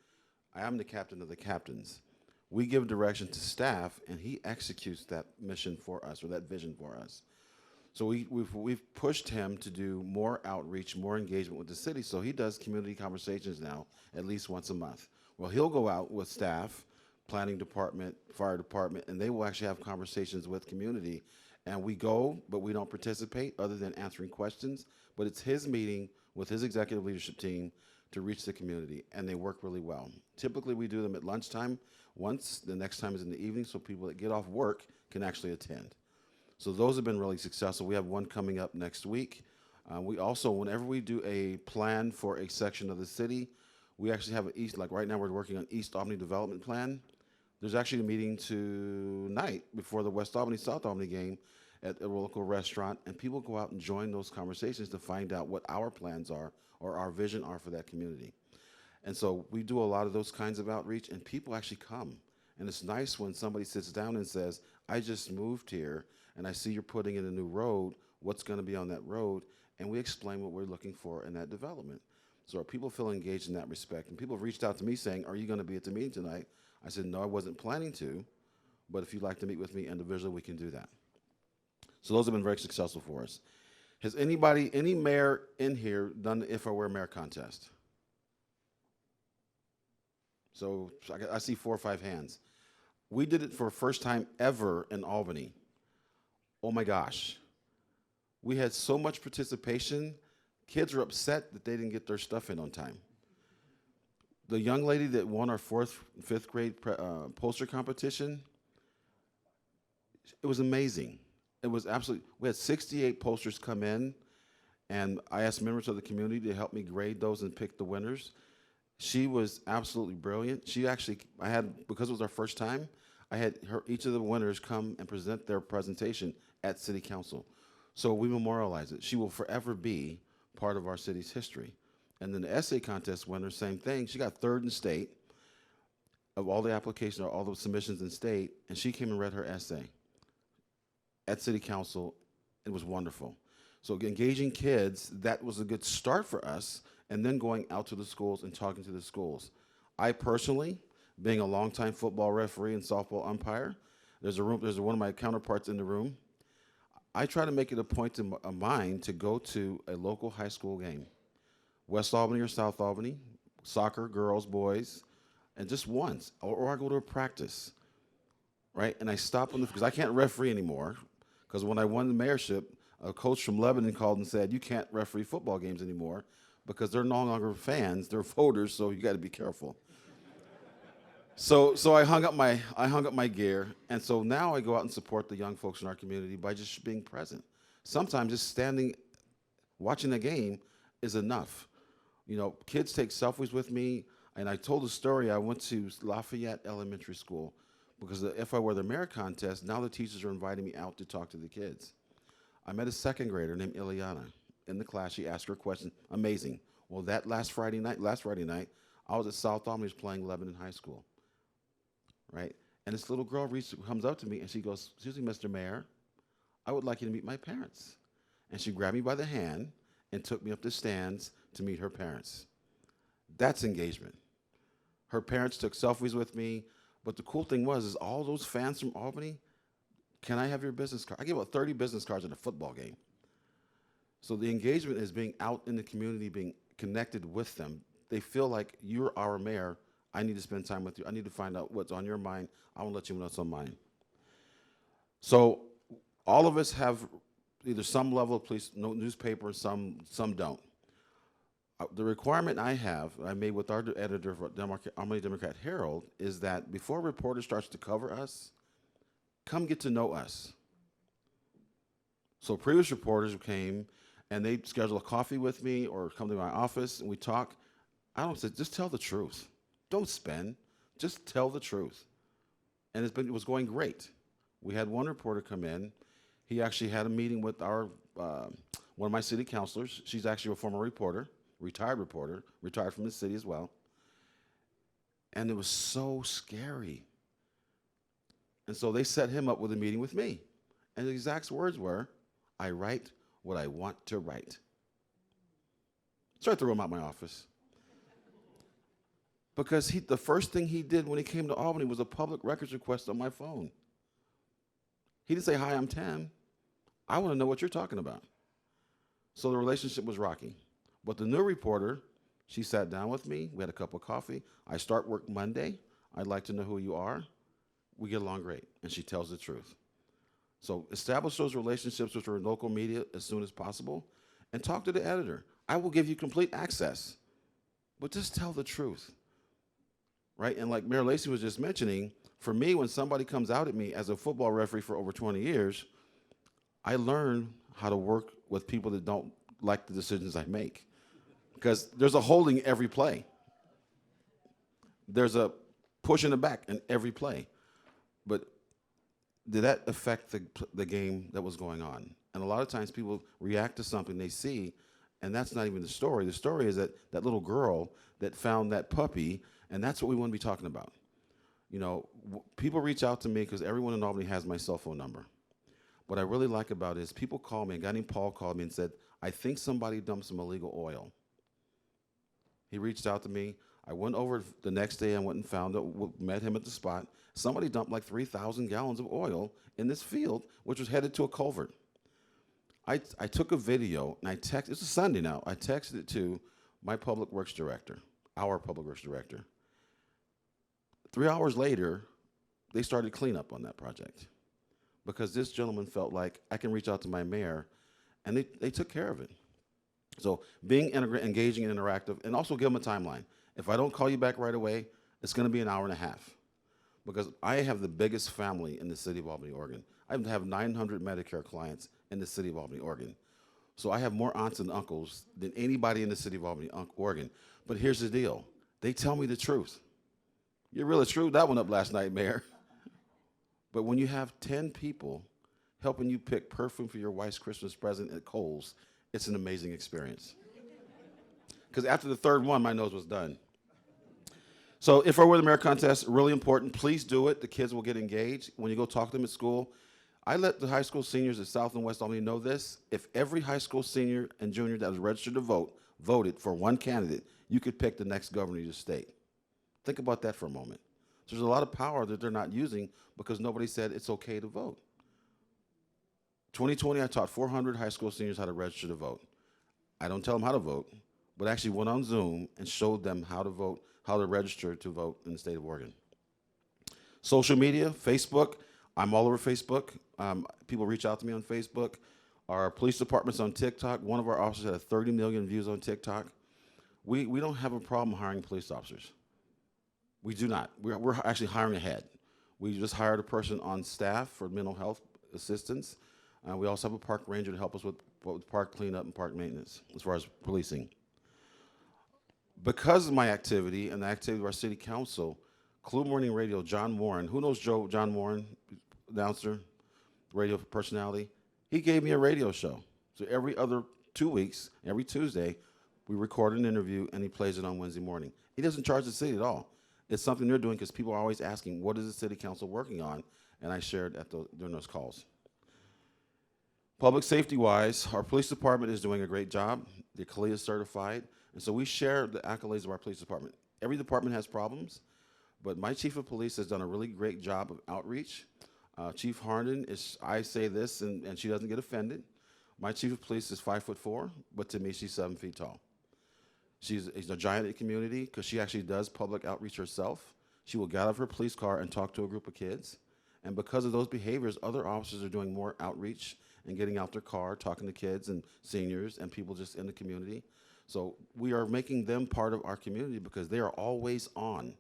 I am the captain of the captains. We give direction to staff, and he executes that mission for us, or that vision for us. So we've pushed him to do more outreach, more engagement with the city. So he does community conversations now at least once a month. Well, he'll go out with staff, planning department, fire department, and they will actually have conversations with community. And we go, but we don't participate other than answering questions. But it's his meeting with his executive leadership team to reach the community, and they work really well. Typically, we do them at lunchtime once. The next time is in the evening, so people that get off work can actually attend. So those have been really successful. We have one coming up next week. We also, whenever we do a plan for a section of the city, we actually have like right now we're working on East Albany Development Plan. There's actually a meeting tonight before the West Albany, South Albany game at a local restaurant, and people go out and join those conversations to find out what our plans are or our vision are for that community. And so we do a lot of those kinds of outreach, and people actually come. And it's nice when somebody sits down and says, I just moved here, and I see you're putting in a new road. What's going to be on that road? And we explain what we're looking for in that development. So people feel engaged in that respect. And people have reached out to me saying, are you going to be at the meeting tonight? I said, no, I wasn't planning to, but if you'd like to meet with me individually, we can do that. So those have been very successful for us. Has any mayor in here done the If I Were Mayor contest? So I see 4 or 5 hands. We did it for the first time ever in Albany. Oh my gosh. We had so much participation. Kids were upset that they didn't get their stuff in on time. The young lady that won our 4th and 5th grade poster competition, it was amazing. It was absolutely, we had 68 posters come in, and I asked members of the community to help me grade those and pick the winners. She was absolutely brilliant. She actually, because it was our first time, I had each of the winners come and present their presentation at City Council. So we memorialize it. She will forever be part of our city's history. And then the essay contest winner, same thing. She got 3rd in state of all the applications, or all the submissions in state, and she came and read her essay at City Council. It was wonderful. So engaging kids, that was a good start for us, and then going out to the schools and talking to the schools. I personally, being a longtime football referee and softball umpire, there's one of my counterparts in the room. I try to make it a point of mine to go to a local high school game, West Albany or South Albany, soccer, girls, boys, and just once, or I go to a practice, right? And I stop because I can't referee anymore, because when I won the mayorship, a coach from Lebanon called and said, you can't referee football games anymore because they're no longer fans, they're voters, so you got to be careful. So I hung up my gear, and so now I go out and support the young folks in our community by just being present. Sometimes just standing, watching the game is enough. You know, kids take selfies with me, and I told a story. I went to Lafayette Elementary School. because if I were the mayor contest, now the teachers are inviting me out to talk to the kids. I met a second grader named Ileana in the class. She asked her a question. Amazing. Well, that last Friday night, I was at South Albany playing Lebanon High School, right? And this little girl comes up to me and she goes, "Excuse me, Mr. Mayor, I would like you to meet my parents." And she grabbed me by the hand and took me up the stands to meet her parents. That's engagement. Her parents took selfies with me, but the cool thing was all those fans from Albany, "Can I have your business card?" I gave out 30 business cards at a football game. So the engagement is being out in the community, being connected with them. They feel like, "You're our mayor. I need to spend time with you. I need to find out what's on your mind. I want to let you know what's on mine." So all of us have either some level of police newspaper, some don't. The requirement I made with our editor for Albany Democrat Herald is that before a reporter starts to cover us, come get to know us. So previous reporters came and they schedule a coffee with me or come to my office and we talk. I don't say, just tell the truth. Don't spin, just tell the truth. And it was going great. We had one reporter come in. He actually had a meeting with one of my city councilors. She's actually a former reporter, retired from the city as well. And it was so scary. And so they set him up with a meeting with me. And the exact words were, "I write what I want to write." So I threw him out my office. Because the first thing he did when he came to Albany was a public records request on my phone. He didn't say, "Hi, I'm Tim. I want to know what you're talking about." So the relationship was rocky. But the new reporter, she sat down with me. We had a cup of coffee. "I start work Monday. I'd like to know who you are." We get along great, and she tells the truth. So establish those relationships with your local media as soon as possible, and talk to the editor. I will give you complete access, but just tell the truth, right? And like Mayor Lacey was just mentioning, for me, when somebody comes out at me as a football referee for over 20 years, I learn how to work with people that don't like the decisions I make, because there's a holding every play. There's a push in the back in every play. But did that affect the game that was going on? And a lot of times people react to something they see, and that's not even the story. The story is that little girl that found that puppy, and that's what we want to be talking about. You know, people reach out to me because everyone in Albany has my cell phone number. What I really like about it is people call me. A guy named Paul called me and said, "I think somebody dumped some illegal oil." He reached out to me. I went over the next day and went and found it, met him at the spot. Somebody dumped like 3,000 gallons of oil in this field, which was headed to a culvert. I took a video and it's a Sunday now. I texted it to my public works director, our public works director. 3 hours later, they started cleanup on that project because this gentleman felt like I can reach out to my mayor, and they took care of it. So being engaging and interactive, and also give them a timeline. If I don't call you back right away, it's going to be an hour and a half, because I have the biggest family in the city of Albany, Oregon. I have 900 Medicare clients in the city of Albany, Oregon. So I have more aunts and uncles than anybody in the city of Albany, Oregon. But here's the deal. They tell me the truth. You really screwed that one up last night, Mayor. But when you have 10 people helping you pick perfume for your wife's Christmas present at Kohl's, it's an amazing experience. Because after the third one, my nose was done. So if I were the mayor contest, really important, please do it. The kids will get engaged. When you go talk to them at school, I let the high school seniors at South and West Albany know this. If every high school senior and junior that was registered to vote voted for one candidate, you could pick the next governor of the state. Think about that for a moment. So there's a lot of power that they're not using because nobody said it's okay to vote. 2020, I taught 400 high school seniors how to register to vote. I don't tell them how to vote, but actually went on Zoom and showed them how to vote, how to register to vote in the state of Oregon. Social media, Facebook, I'm all over Facebook. People reach out to me on Facebook. Our police department's on TikTok. One of our officers had 30 million views on TikTok. We don't have a problem hiring police officers. We do not. We're actually hiring ahead. We just hired a person on staff for mental health assistance. We also have a park ranger to help us with park cleanup and park maintenance as far as policing. Because of my activity and the activity of our city council, Clue Morning Radio, John Warren. Who knows John Warren, announcer, radio personality? He gave me a radio show. So every other 2 weeks, every Tuesday, we record an interview and he plays it on Wednesday morning. He doesn't charge the city at all. It's something they're doing because people are always asking, what is the city council working on? And I shared during those calls. Public safety-wise, our police department is doing a great job. The CALEA is certified. And so we share the accolades of our police department. Every department has problems, but my chief of police has done a really great job of outreach. Chief Harnden I say this and she doesn't get offended. My chief of police is 5'4", but to me, she's 7 feet tall. She's a giant in the community because she actually does public outreach herself. She will get out of her police car and talk to a group of kids. And because of those behaviors, other officers are doing more outreach and getting out their car, talking to kids and seniors and people just in the community. So we are making them part of our community because they are always on,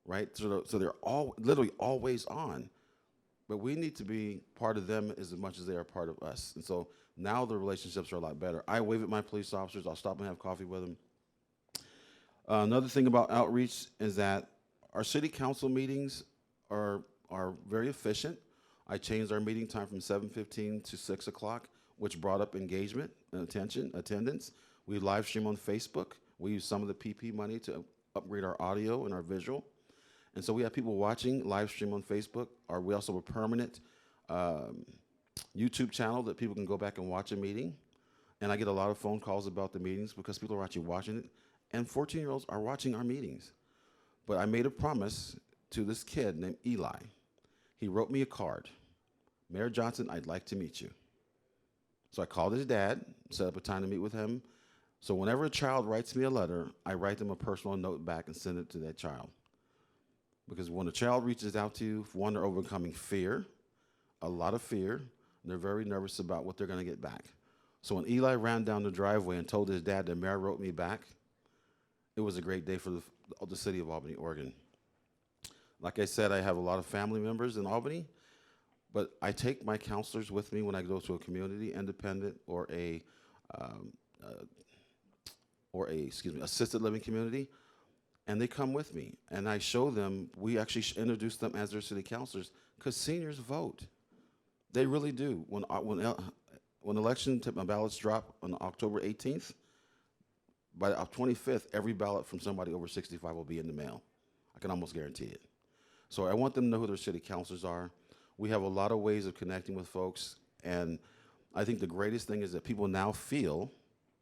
right? So they're literally always on. But we need to be part of them as much as they are part of us. And so now the relationships are a lot better. I wave at my police officers. I'll stop and have coffee with them. Another thing about outreach is that our city council meetings are very efficient. I changed our meeting time from 7:15 to 6 o'clock, which brought up engagement and attendance. We live stream on Facebook. We use some of the PP money to upgrade our audio and our visual. And so we have people watching live stream on Facebook. We also have a permanent YouTube channel that people can go back and watch a meeting. And I get a lot of phone calls about the meetings because people are actually watching it. And 14-year-olds are watching our meetings. But I made a promise to this kid named Eli. He wrote me a card. Mayor Johnson, I'd like to meet you. So I called his dad, set up a time to meet with him. So whenever a child writes me a letter, I write them a personal note back and send it to that child. Because when a child reaches out to you, one, they're overcoming fear, a lot of fear. They're very nervous about what they're going to get back. So when Eli ran down the driveway and told his dad the mayor wrote me back, it was a great day for the city of Albany, Oregon. Like I said, I have a lot of family members in Albany, but I take my counselors with me when I go to a community independent or assisted living community. And they come with me, and I show them, we actually introduce them as their city councilors, because seniors vote. They really do. When election ballots drop on October 18th, by the 25th, every ballot from somebody over 65 will be in the mail. I can almost guarantee it. So I want them to know who their city councilors are. We have a lot of ways of connecting with folks, and I think the greatest thing is that people now feel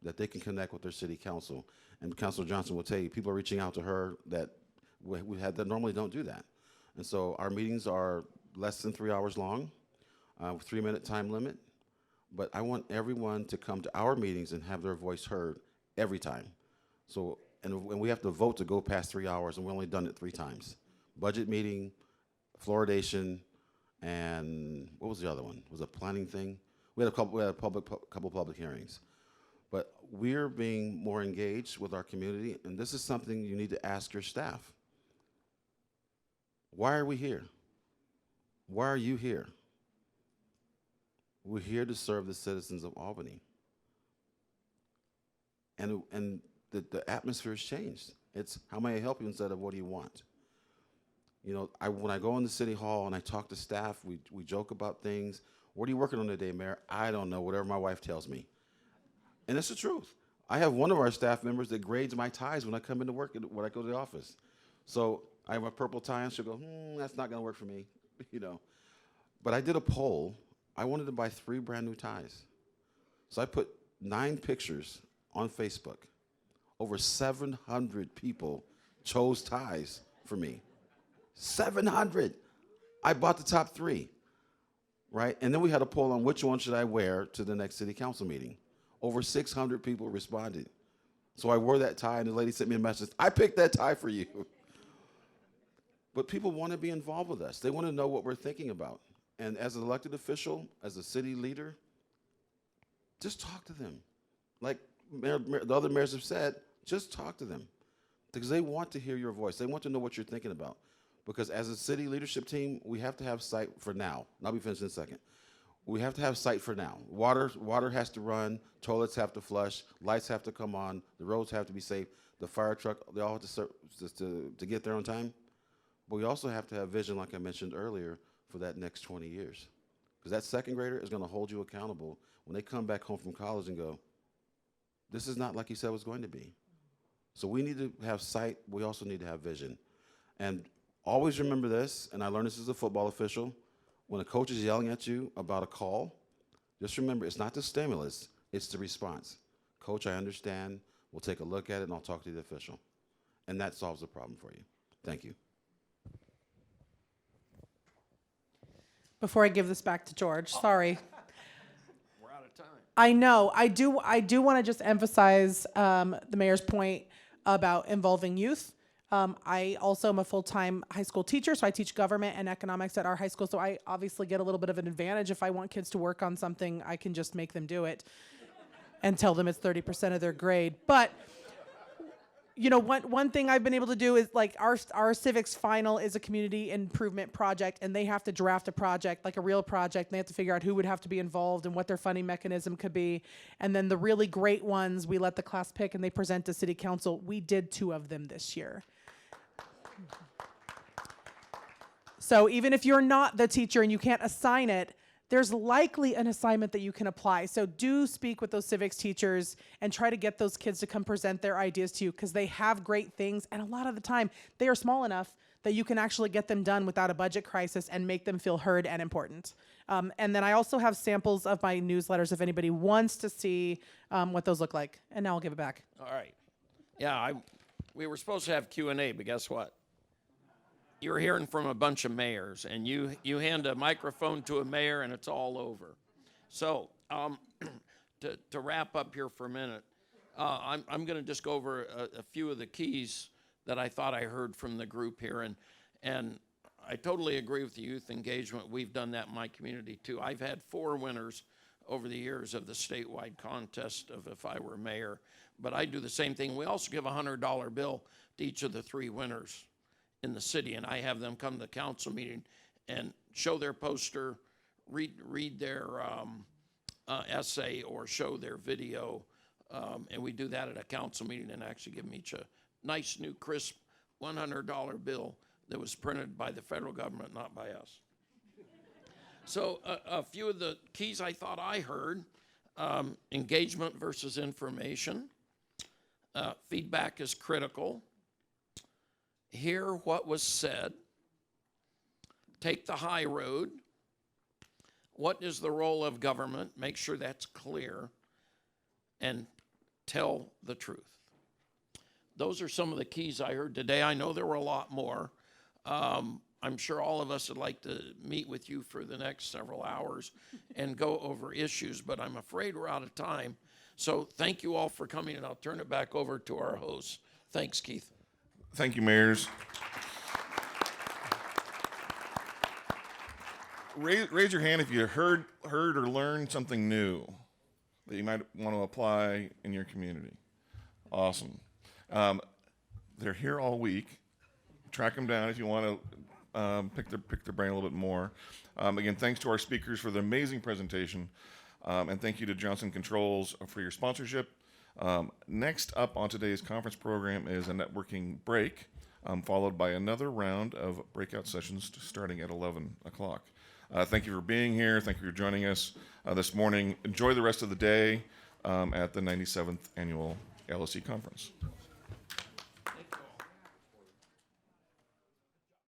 that they can connect with their city council. And Councilor Johnson will tell you, people are reaching out to her that we had that normally don't do that. And so our meetings are less than 3 hours long, 3-minute time limit. But I want everyone to come to our meetings and have their voice heard every time. So, and we have to vote to go past 3 hours, and we've only done it 3 times. Budget meeting, fluoridation, and what was the other one? Was it a planning thing? We had a couple public hearings. But we're being more engaged with our community, and this is something you need to ask your staff. Why are we here? Why are you here? We're here to serve the citizens of Albany. And the atmosphere has changed. It's how may I help you instead of what do you want? You know, when I go into City Hall and I talk to staff, we joke about things. What are you working on today, Mayor? I don't know, whatever my wife tells me. And it's the truth. I have one of our staff members that grades my ties when I come into work, when I go to the office. So I have a purple tie, and she'll go, that's not going to work for me, you know. But I did a poll. I wanted to buy 3 brand new ties. So I put 9 pictures on Facebook. Over 700 people chose ties for me. 700. I bought the top 3, right? And then we had a poll on which one should I wear to the next city council meeting. Over 600 people responded. So I wore that tie, and the lady sent me a message. I picked that tie for you. But people want to be involved with us. They want to know what we're thinking about. And as an elected official, as a city leader, just talk to them. Like the other mayors have said, just talk to them. Because they want to hear your voice. They want to know what you're thinking about. Because as a city leadership team, we have to have sight for now. And I'll be finished in a second. We have to have sight for now. Water has to run, toilets have to flush, lights have to come on, the roads have to be safe, the fire truck, they all have to get there on time. But we also have to have vision, like I mentioned earlier, for that next 20 years. Because that second grader is going to hold you accountable when they come back home from college and go, this is not like you said it was going to be. So we need to have sight. We also need to have vision. And always remember this, and I learned this as a football official, when a coach is yelling at you about a call, just remember it's not the stimulus, it's the response. Coach, I understand. We'll take a look at it, and I'll talk to the official. And that solves the problem for you. Thank you. Before I give this back to George, sorry. We're out of time. I know. I do want to just emphasize the mayor's point about involving youth. I also am a full-time high school teacher, so I teach government and economics at our high school. So I obviously get a little bit of an advantage. If I want kids to work on something, I can just make them do it and tell them it's 30% of their grade. But you know, one thing I've been able to do is, like, our civics final is a community improvement project, and they have to draft a project, like a real project, and they have to figure out who would have to be involved and what their funding mechanism could be. And then the really great ones, we let the class pick and they present to city council. We did 2 of them this year. So even if you're not the teacher and you can't assign it, there's likely an assignment that you can apply. So do speak with those civics teachers and try to get those kids to come present their ideas to you, because they have great things, and a lot of the time they are small enough that you can actually get them done without a budget crisis and make them feel heard and important. And then I also have samples of my newsletters if anybody wants to see what those look like. And now I'll give it back. All right. Yeah, we were supposed to have Q&A, but guess what? You're hearing from a bunch of mayors, and you hand a microphone to a mayor, and it's all over. So to wrap up here for a minute, I'm going to just go over a few of the keys that I thought I heard from the group here, and I totally agree with the youth engagement. We've done that in my community too. I've had 4 winners over the years of the statewide contest of If I Were Mayor, but I do the same thing. We also give a $100 bill to each of the 3 winners in the city, and I have them come to the council meeting and show their poster, read their essay, or show their video, and we do that at a council meeting and actually give them each a nice new crisp $100 bill that was printed by the federal government, not by us. So a few of the keys I thought I heard: engagement versus information, feedback is critical, hear what was said, take the high road, what is the role of government, make sure that's clear, and tell the truth. Those are some of the keys I heard today. I know there were a lot more. I'm sure all of us would like to meet with you for the next several hours and go over issues, but I'm afraid we're out of time. So thank you all for coming, and I'll turn it back over to our hosts. Thanks, Keith. Thank you, mayors. Raise your hand if you heard or learned something new that you might want to apply in your community. Awesome. They're here all week. Track them down if you want to pick their brain a little bit more. Again, thanks to our speakers for the amazing presentation, and thank you to Johnson Controls for your sponsorship. Next up on today's conference program is a networking break, followed by another round of breakout sessions starting at 11 o'clock. Thank you for being here. Thank you for joining us this morning. Enjoy the rest of the day at the 97th Annual LOC Conference.